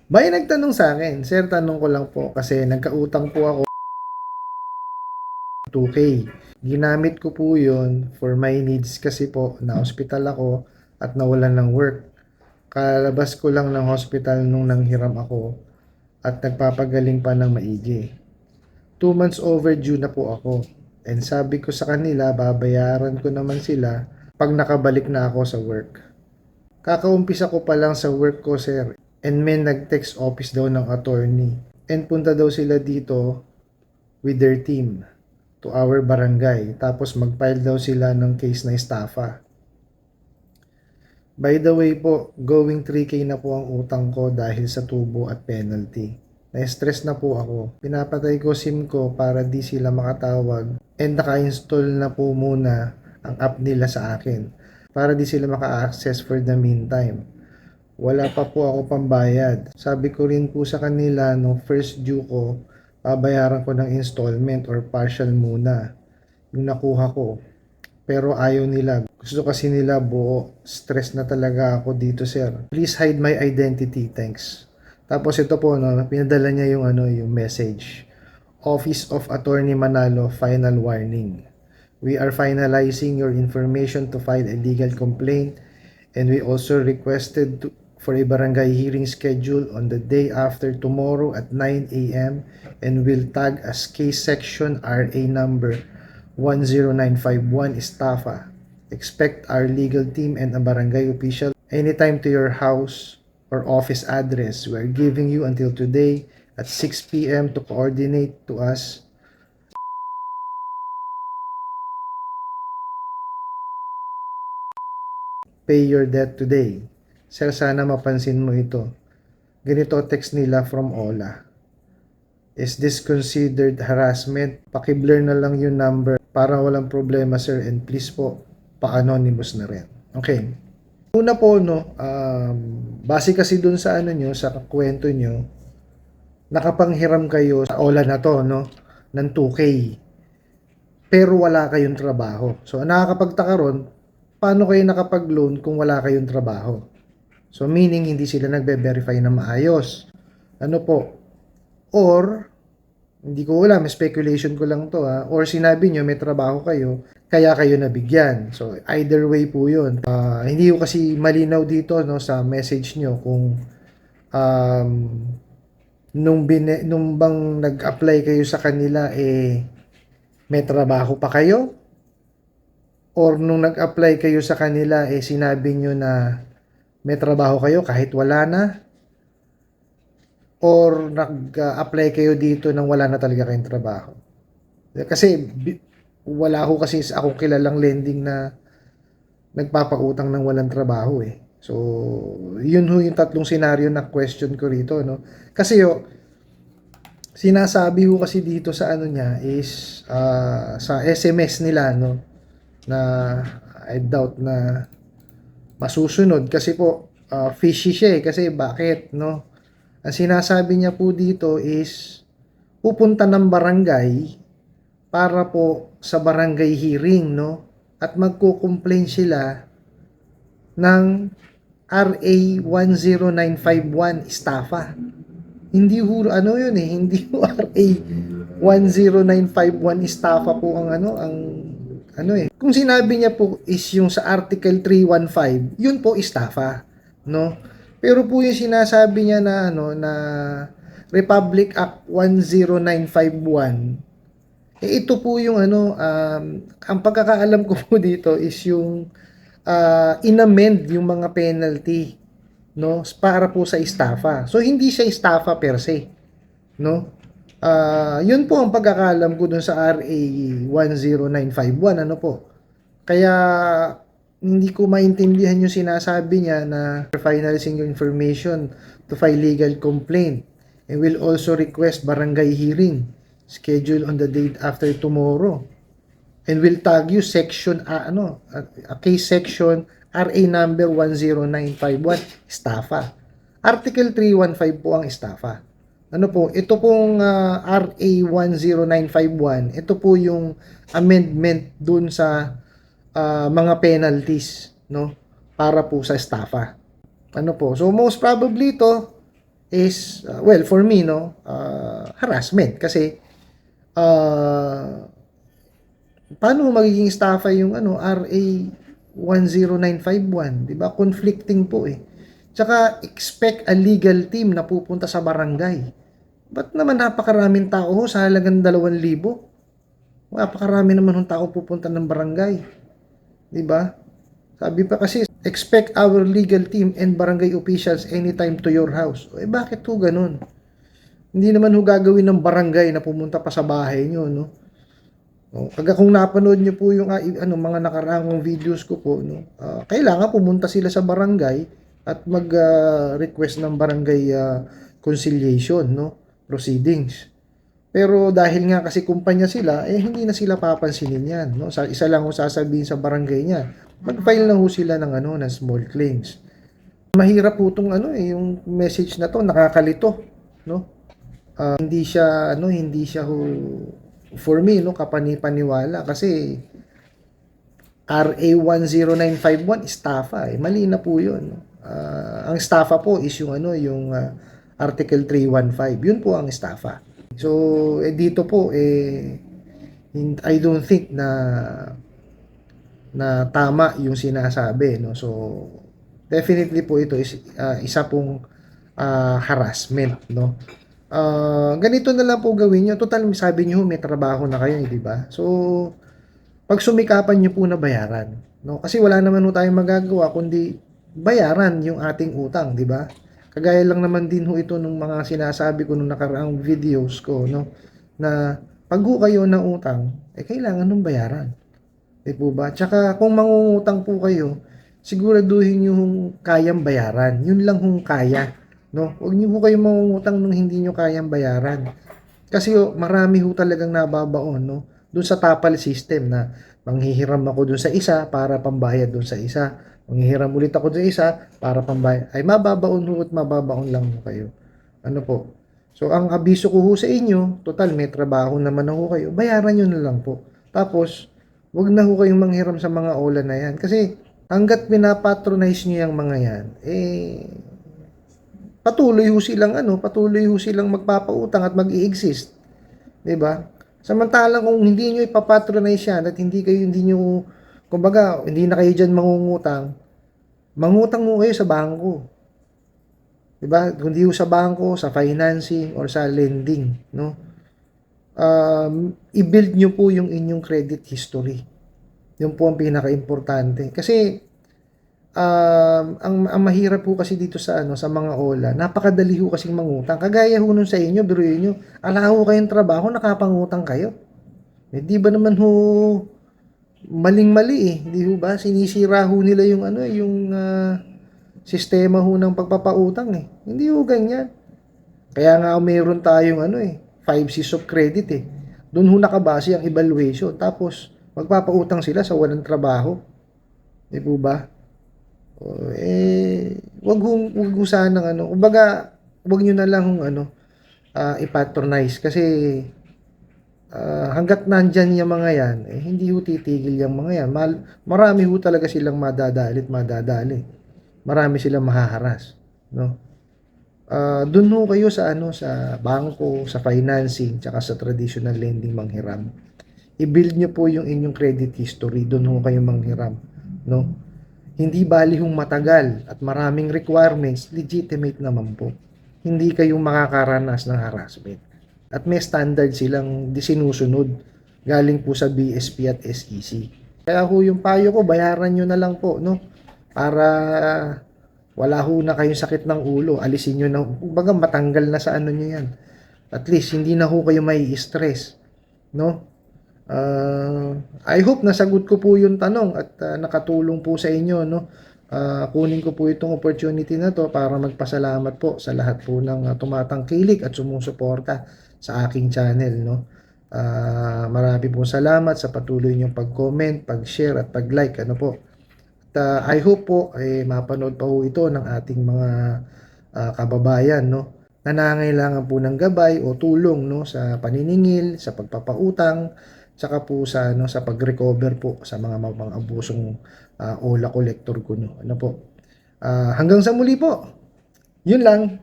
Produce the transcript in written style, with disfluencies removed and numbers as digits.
May nagtanong sa akin, "Sir, tanong ko lang po kasi nagkautang po ako 2K. Ginamit ko po yun for my needs kasi po na-hospital ako at nawalan ng work. Kalabas ko lang ng hospital nung nanghiram ako at nagpapagaling pa ng maigi. 2 months overdue na po ako. And sabi ko sa kanila, babayaran ko naman sila pag nakabalik na ako sa work. Kakaumpisa ko pa lang sa work ko, sir. And may nag-text office daw ng attorney. And punta daw sila dito with their team to our barangay. Tapos mag-file daw sila ng case na estafa. By the way po, going 3K na po ang utang ko dahil sa tubo at penalty. Na-stress na po ako. Pinapatay ko SIM ko para di sila makatawag and naka-install na po muna ang app nila sa akin para di sila maka-access for the meantime. Wala pa po ako pambayad. Sabi ko rin po sa kanila nung first due ko, babayaran ko ng installment or partial muna yung nakuha ko. Pero ayaw nila. Gusto kasi nila buo. Stress na talaga ako dito, sir. Please hide my identity, thanks. Tapos ito po, no, pinadala niya yung yung message. Office of Attorney Manalo, final warning. We are finalizing your information to file a legal complaint, and we also requested for a barangay hearing schedule on the day after tomorrow at 9 a.m. and will tag as case section RA number 10951 Estafa. Expect our legal team and a barangay official anytime to your house or office address. We are giving you until today at 6 p.m. to coordinate to us. Pay your debt today. Sir, sana mapansin mo ito. Ganito text nila from Ola. Is this considered harassment? Paki-blur na lang yung number para walang problema, sir, and please po, pa-anonymous na rin. Okay. Una po, no, base kasi dun sa nyo, sa kwento nyo, nakapanghiram kayo sa Ola na to, no, ng 2K. Pero wala kayong trabaho. So, nakakapagtaka ron, paano kayo nakapag-loan kung wala kayong trabaho? So, meaning, hindi sila nagbe-verify na maayos. Ano po? Or, hindi ko alam, speculation ko lang to or sinabi nyo may trabaho kayo, kaya kayo nabigyan. So, either way po yun. Hindi ko kasi malinaw dito no, sa message nyo kung nung bang nag-apply kayo sa kanila, may trabaho pa kayo? Or nung nag-apply kayo sa kanila, sinabi nyo na may trabaho kayo kahit wala na? Or nag-apply kayo dito nang wala na talaga kayong trabaho? Kasi wala ho kasi akong kilalang lending na nagpapautang ng walang trabaho So, yun ho yung tatlong senaryo na question ko rito, no? Kasi sinasabi ho kasi dito sa niya is sa SMS nila, no? Na I doubt na masusunod kasi po fishy siya kasi bakit, no? Ang sinasabi niya po dito is pupunta ng barangay para po sa barangay hearing, no? At magko-complain sila ng RA 10951 estafa. Hindi ho yun hindi ho RA 10951 estafa po ang Kung sinabi niya po is yung sa Article 315, yun po estafa, no? Pero po yung sinasabi niya na na Republic Act 10951, ito po yung ang pagkakaalam ko po dito is yung inamend yung mga penalty, no, para po sa estafa. So hindi siya estafa per se, no? Yun po ang pagkakaalam ko dun sa RA 10951, ano po. Kaya hindi ko maintindihan yung sinasabi niya na finalizing your information to file legal complaint and will also request barangay hearing schedule on the date after tomorrow and will tag you section a case section RA number 10951 estafa. Article 315 po ang estafa. Ano po, ito pong RA 10951, ito po yung amendment dun sa mga penalties, no, para po sa estafa. Ano po, so most probably ito is, well, for me, no, harassment. Kasi, uh, paano magiging estafa yung RA 10951, 'di ba? Conflicting po eh. Tsaka expect a legal team na pupunta sa barangay. Ba't naman napakaraming tao ho sa halagang 2,000? Napakarami naman ng tao pupunta ng barangay, 'di ba? Sabi pa kasi, expect our legal team and barangay officials anytime to your house. Eh bakit ho ganun? Hindi naman ho gagawin ng barangay na pumunta pa sa bahay nyo, no? No, pagka kung napanood niyo po yung mga nakaraang videos ko po, no, kailangan pumunta sila sa barangay at mag-request ng barangay conciliation, no, proceedings. Pero dahil nga kasi kumpanya sila, hindi na sila papansinin yan, no. Sa isa lang ho sasabihin sa barangay niya, mag-file na ho sila ng ng small claims. Mahirap po tong yung message na to, nakakalito, no. Hindi siya ho, for me, no, kapani-paniwala kasi RA 10951 estafa mali na po 'yun, no? Ang estafa po is yung Article 315, yun po ang estafa. So dito po I don't think na tama yung sinasabi, no. So definitely po ito is isa pong harassment, no. Ganito na lang po gawin nyo. Total, sabi nyo may trabaho na kayo, di ba? So, pag sumikapan nyo po na bayaran, no? Kasi wala naman ho tayong magagawa kundi bayaran yung ating utang, di ba? Kagaya lang naman din ho ito nung mga sinasabi ko nung nakaraang videos ko, no? Na pag ho kayo ng utang, kailangan nung bayaran. Di po ba? Tsaka kung mangungutang po kayo, siguraduhin nyo hong kayang bayaran. Yun lang hong kaya, no? Huwag niyo po kayong mangungutang nung hindi niyo kayang bayaran. Kasi marami ho talagang nababaon, no? Doon sa tapal system na manghihiram ako doon sa isa para pambayad doon sa isa. Manghihiram ulit ako doon sa isa para pambayad. Ay mababaon ho at mababaon lang ho kayo. Ano po? So ang abiso ko ho sa inyo, total may trabaho naman ho kayo, bayaran niyo na lang po. Tapos, wag na ho kayong manghiram sa mga ola na yan. Kasi hanggat pinapatronize niyo yung mga yan, patuloy ho silang magpapautang at mag-i-exist, 'di ba? Samantalang kung hindi niyo ipapatronize yan at hindi niyo, kumbaga, hindi na kayo diyan mangutang mo kayo sa bangko. 'Di ba? Kundi ho sa bangko, sa financing or sa lending, no? I-build niyo po yung inyong credit history. Yun po ang pinaka-importante. Kasi ang mahirap po kasi dito sa sa mga ola, napakadali ho kasing mangutang. Kagaya ho nun sa inyo, biruin nyo, ala ho kayong trabaho, nakapangutang kayo. Di ba naman ho, maling-mali di ho ba? Sinisira ho nila yung yung sistema ho ng pagpapautang Hindi ho ganyan. Kaya nga mayroon tayong 5 C's of credit Doon ho nakabase ang evaluation. Tapos, magpapautang sila sa walang trabaho. Di po ba? Wag ho sanang kumbaga, wag niyo na lang i-patronize kasi hangga't nandyan yung mga yan, hindi ho titigil yung mga yan. Marami ho talaga silang madadali. Marami silang mahaharas, no? Doon ho kayo sa sa bangko, sa financing, tsaka sa traditional lending manghiram. I-build nyo po yung inyong credit history, doon ho kayo manghiram, no? Hindi bali hong matagal at maraming requirements, legitimate naman po. Hindi kayo makakaranas ng harassment. At may standard silang sinusunod galing po sa BSP at SEC. Kaya ho yung payo ko, bayaran nyo na lang po, no? Para wala ho na kayong sakit ng ulo. Alisin nyo na, kumbaga matanggal na sa nyo yan. At least, hindi na ho kayo may stress, no? I hope nasagot ko po yung tanong at nakatulong po sa inyo, no? Kunin ko po itong opportunity na to para magpasalamat po sa lahat po ng tumatangkilik at sumusuporta sa aking channel, no? Marami po salamat sa patuloy niyong pag-comment, pag-share at pag-like, ano po. At I hope po mapanood pa po ito ng ating mga kababayan, no? Na nangangailangan po ng gabay o tulong, no, sa paniningil, sa pagpapautang, saka po sa sa pag-recover po sa mga abusong OLA collector ko, no. Ano po. Hanggang sa muli po. Yun lang.